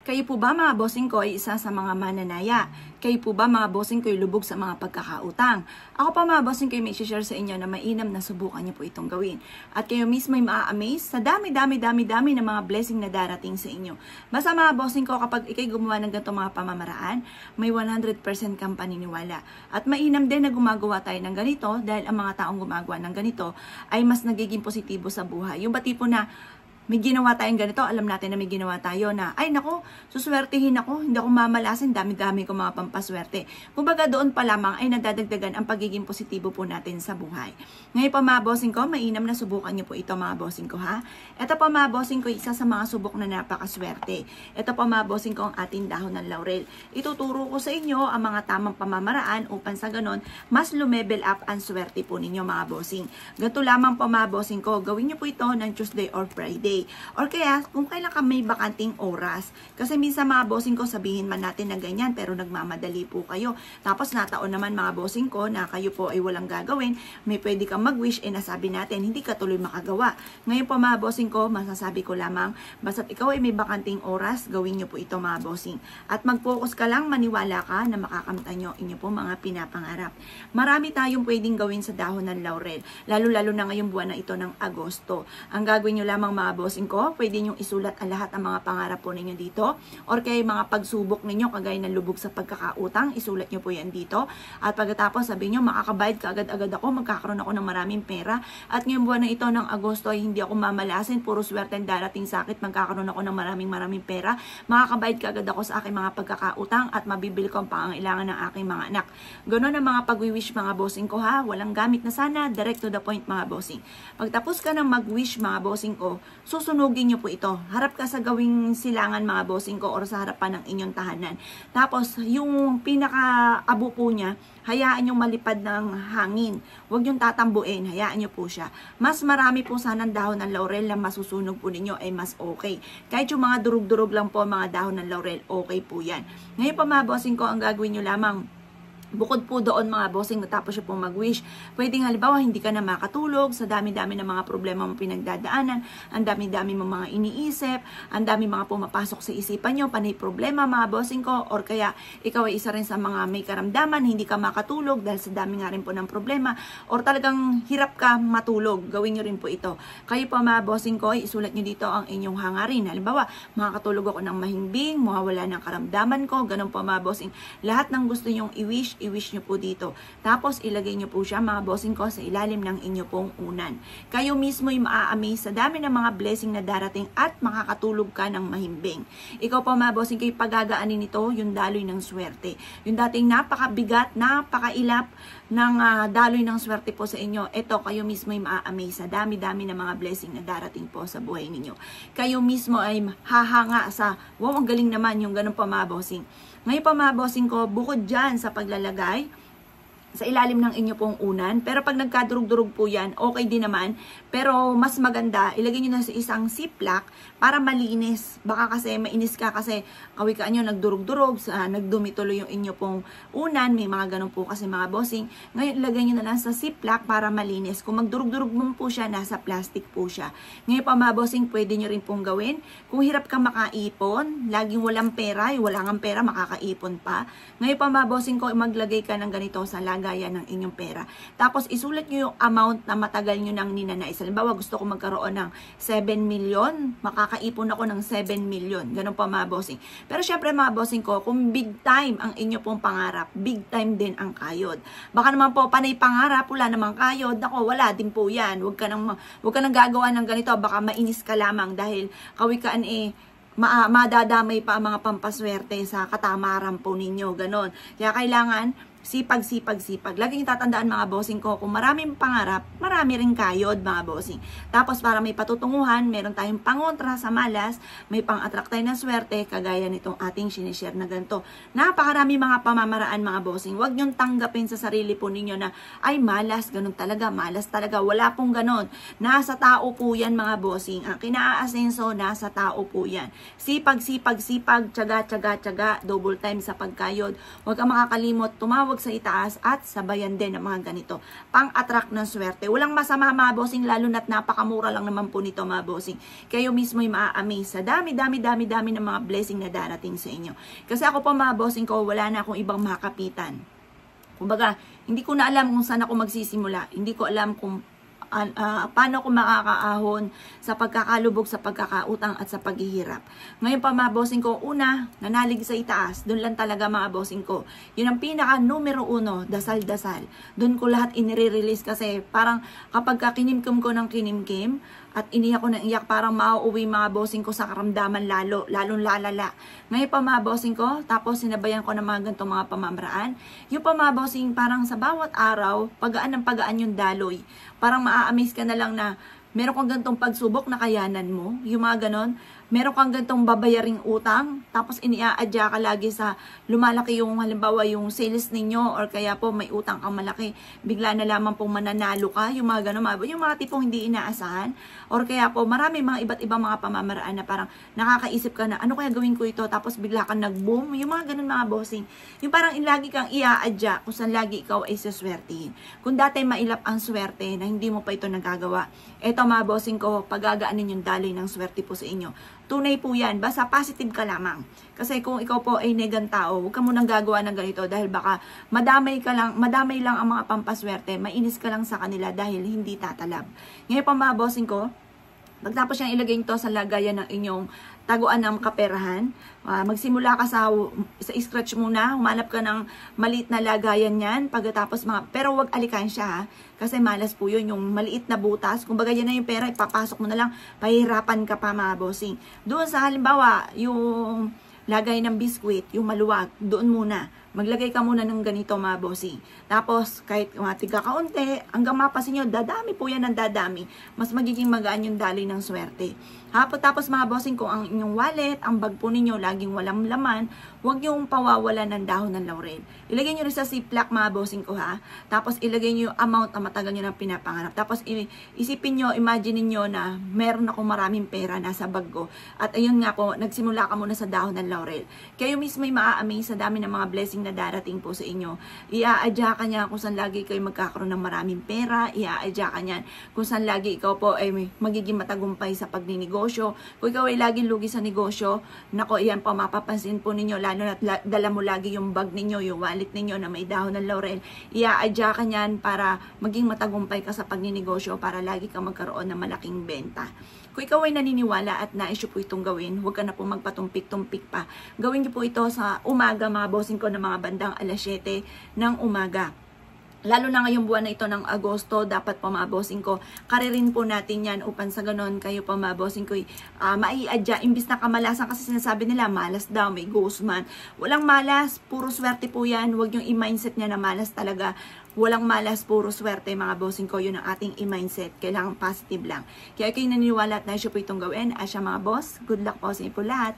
Kayo po ba mga bossing ko ay isa sa mga mananaya? Kayo po ba mga bossing ko ay lubog sa mga pagkakautang? Ako pa mga bossing ko ay may share sa inyo na mainam na subukan niyo po itong gawin. At kayo mismo ay maa-amaze sa dami ng mga blessing na darating sa inyo. Basta mga bossing ko, kapag ikay gumawa ng ganitong mga pamamaraan, may 100% kang paniniwala. At mainam din na gumagawa tayo ng ganito dahil ang mga taong gumagawa ng ganito ay mas nagiging positibo sa buhay. Yung ba tipo na may ginawa tayong ganito, alam natin na may ginawa tayo na, ay nako, suswertehin ako, hindi ako mamalasin, dami-dami ko mga pampaswerte. Kumbaga doon pa lamang ay nadadagdagan ang pagiging positibo po natin sa buhay. Ngayon pa mga bossing ko, mainam na subukan niyo po ito mga bossing ko ha. Ito pa mga bossing ko, isa sa mga subok na napakaswerte. Ito pa mga bossing ko, ang ating dahon ng laurel. Ituturo ko sa inyo ang mga tamang pamamaraan upang sa ganon, mas lumebel up ang swerte po ninyo mga bossing. Ganito lamang po mga bossing ko, gawin niyo po ito ng Tuesday or Friday. Or kaya, kung kailan ka may bakanting oras. Kasi minsan mga bossing ko, sabihin man natin na ganyan, pero nagmamadali po kayo. Tapos nataon naman mga bossing ko na kayo po ay walang gagawin, may pwede kang mag-wish, nasabi natin, hindi ka tuloy makagawa. Ngayon po mga bossing ko, masasabi ko lamang, basta't ikaw ay may bakanting oras, gawin nyo po ito mga bossing. At mag-focus ka lang, maniwala ka na makakamtan nyo inyo po mga pinapangarap. Marami tayong pwedeng gawin sa dahon ng laurel, lalo-lalo na ngayong buwan na ito ng Agosto. Ang gagawin nyo lamang mga bossing ko, pwede nyo isulat ang lahat ng mga pangarap po ninyo dito, or kaya mga pagsubok ninyo kagaya ng lubog sa pagkakautang, isulat nyo po yan dito. At pagkatapos sabi nyo, makakabayad ka agad-agad ako, magkakaroon ako ng maraming pera. At ngayong buwan na ito ng Agosto ay hindi ako mamalasin, puro swerte ang darating sa akin, magkakaroon ako ng maraming pera, makakabayad ka agad ako sa aking mga pagkakautang at mabibili ko ang pangangailangan ng aking mga anak. Ganon ang mga pag-wish mga bossing ko ha, walang gamit na sana, direct to the point mga bossing. Pagtapos ka ng mag-wish mga bossing ko, susunugin nyo po ito. Harap ka sa gawing silangan mga bossing ko or sa harapan ng inyong tahanan. Tapos, yung pinaka-abo po niya, hayaan nyo malipad ng hangin. Huwag nyo tatambuin, hayaan nyo po siya. Mas marami po sanang dahon ng laurel na masusunog po ninyo ay mas okay. Kahit yung mga durug-durug lang po mga dahon ng laurel, okay po yan. Ngayon pa mga bossing ko, ang gagawin nyo lamang, bukod po doon mga bossing, matapos siya pong mag-wish, pwedeng halimbawa hindi ka na makatulog sa dami-dami ng mga problema mong pinagdadaanan, ang dami-dami mong mga iniisip, ang dami mga pumapasok sa isipan nyo, panay problema mga bossing ko, or kaya ikaw ay isa rin sa mga may karamdaman, hindi ka makatulog dahil sa dami nga rin po ng problema, or talagang hirap ka matulog, gawin nyo rin po ito. Kayo po mga bossing ko, isulat nyo dito ang inyong hangarin. Halimbawa, makakatulog ako ng mahimbing, mawawala ng karamdaman ko, ganun po mga bossing. Lahat ng gusto nyong i-wish nyo po dito. Tapos, ilagay nyo po siya, mga bossing ko, sa ilalim ng inyo pong unan. Kayo mismo ay maa-amaze sa dami ng mga blessing na darating at makakatulog ka ng mahimbing. Ikaw po, mga bossing, kayo pagagaanin nito, yung daloy ng swerte. Yung dating napakabigat, napakailap ng daloy ng swerte po sa inyo, ito, kayo mismo ay maa-amaze sa dami-dami ng mga blessing na darating po sa buhay ninyo. Kayo mismo ay hahanga sa, wow, ang galing naman yung ganun po, mga bossing. Ngayon pa mga bossing ko, bukod dyan sa paglalagay sa ilalim ng inyo pong unan, pero pag nagkadurug-durug po yan, okay din naman, pero mas maganda, ilagay nyo na sa isang ziplock para malinis. Baka kasi mainis ka kasi kawikaan nyo nagdurug-durug, nagdumi tuloy yung inyo pong unan, may mga ganun po kasi mga bossing. Ngayon ilagay nyo na lang sa ziplock para malinis. Kung magdurug-durug mo po siya, nasa plastic po siya. Ngayon pa mga bossing, pwede nyo rin pong gawin. Kung hirap ka makaipon, laging walang pera, wala kang pera, makakaipon pa. Ngayon pa mga bossing ko, maglagay ka ng ganito sa gaya ng inyong pera. Tapos, isulat nyo yung amount na matagal nyo nang ninanais. Halimbawa, gusto ko magkaroon ng 7 million, makakaipon ako ng 7 million. Ganun pa mga bossing. Pero syempre mga bossing ko, kung big time ang inyo pong pangarap, big time din ang kayod. Baka naman po, panay pangarap, wala namang kayod. Ako, wala din po yan. Huwag ka nang gagawa ng ganito. Baka mainis ka lamang dahil kawikaan madadamay pa ang mga pampaswerte sa katamaran po ninyo. Ganon. Kaya kailangan sipag. Laging tatandaan mga bossing ko, kung maraming pangarap, marami rin kayod mga bossing. Tapos para may patutunguhan, meron tayong pangontra sa malas, may pang-attract tayo ng swerte, kagaya nitong ating sinishare na ganito. Napakarami mga pamamaraan mga bossing. Huwag nyong tanggapin sa sarili po ninyo na, ay malas, ganun talaga, malas talaga. Wala pong ganun. Nasa tao po yan mga bossing. Ang kinaasenso, nasa tao po yan. Sipag, tiyaga, double time sa pagkayod. Huwag kang makakalimot, tumawag lubog sa itaas at sabayan din ng mga ganito. Pang-attract ng swerte. Walang masama mga bossing, lalo na't napakamura lang naman po nito mga bossing. Kayo mismo ay maa-amaze sa dami ng mga blessing na darating sa inyo. Kasi ako po mga bossing ko, wala na akong ibang makapitan. Kumbaga, hindi ko na alam kung saan ako magsisimula. Hindi ko alam kung paano ko makakaahon sa pagkakalubog, sa pagkakautang at sa paghihirap. Ngayon pa mga bossing ko, una, nanalig sa itaas, doon lang talaga mga bossing ko. Yun ang pinaka numero 1, dasal-dasal. Doon ko lahat inire-release kasi parang kapag kinimkim ko ng kinimkim at iniyak ko ng iyak, parang mauuwi mga bossing ko sa karamdaman lalong lalala. Ngayon pa mga bossing ko, tapos sinabayan ko ng mga ganitong mga pamamaraan. Yung pa mga bossing, parang sa bawat araw, pagaan ng pagaan yung daloy. Parang maa-amaze ka na lang na meron kang ganitong pagsubok na kayanan mo, yung mga ganon. Meron kang ganitong babayaring utang, tapos iniaadya ka lagi sa lumalaki yung halimbawa yung sales ninyo or kaya po may utang kang malaki, bigla na lamang pong mananalo ka, yung mga ganon, yung mga tipong hindi inaasahan, or kaya po marami mga iba't ibang mga pamamaraan na parang nakakaisip ka na ano kaya gawin ko ito, tapos bigla kang nag-boom, yung mga ganon mga bossing. Yung parang lagi kang iaadya kung saan lagi ikaw ay suswertihin. Kung dati mailap ang swerte na hindi mo pa ito nagagawa, eto mga bossing ko, pagagaanin yung daloy ng swerte po sa inyo. Tunay po yan, basta positive ka lamang. Kasi kung ikaw po ay negang tao, huwag ka munang gagawa ng ganito dahil baka madamay lang ang mga pampaswerte, mainis ka lang sa kanila dahil hindi tatalab. Ngayon pa mga bossing ko, pagtapos niyang ilagay ito sa lagayan ng inyong taguan ng kaperahan, magsimula ka sa scratch muna, humanap ka ng maliit na lagayan yan, pagkatapos pero wag alikan siya ha, kasi malas po yun, yung maliit na butas, kumbaga yan na yung pera, ipapasok mo na lang, pahihirapan ka pa mga bossing. Doon sa halimbawa, yung lagay ng biskwit, yung maluwag, doon muna. Maglagay ka muna ng ganito mga bossing. Tapos, kahit tiga kaunti, hanggang mapasin nyo, dadami po yan ng dadami. Mas magiging magaan yung daloy ng swerte. Tapos mga bossing, kung ang inyong wallet, ang bag po ninyo, laging walang laman, huwag yung pawawalan ng dahon ng laurel. Ilagay nyo rin sa ziplock mga bossing ko ha. Tapos, ilagay nyo yung amount na matagal nyo nang pinapangarap. Tapos, isipin nyo, imagine niyo na meron akong maraming pera nasa bag ko. At ayun nga po, nagsimula ka muna sa dahon ng laurel. Kayo mismo ay maa-amaze sa dami ng mga blessing na darating po sa inyo. Iaadya ka niya kung saan lagi kayo magkakaroon ng maraming pera. Iaadya ka niyan kung saan lagi ikaw po ay magiging matagumpay sa pagninegosyo. Kung ikaw ay laging lugi sa negosyo, nako, iyan po, mapapansin po ninyo, lalo na dala mo lagi yung bag ninyo, yung wallet ninyo na may dahon ng laurel. Iaadya ka niyan para maging matagumpay ka sa pagninegosyo, para lagi ka magkaroon ng malaking benta. Kung ikaw ay naniniwala at nais po itong gawin, huwag ka na po magpatumpik-tumpik pa. Gawin niyo po ito sa umaga mga bossing ko, ng mga bandang alas 7 ng umaga. Lalo na ngayong buwan na ito ng Agosto, dapat po mga bossing ko, karirin po natin yan upang sa ganon kayo po mga bossing ko, maiadya, imbis na kamalasan, kasi sinasabi nila, malas daw, may ghost man. Walang malas, puro swerte po yan, huwag yung i-mindset niya na malas talaga. Walang malas, puro swerte mga bossing ko, yun ang ating i-mindset, kailangan positive lang. Kaya kayo naniniwala at naisyo po itong gawin, asya mga boss, good luck po sa inyo po lahat.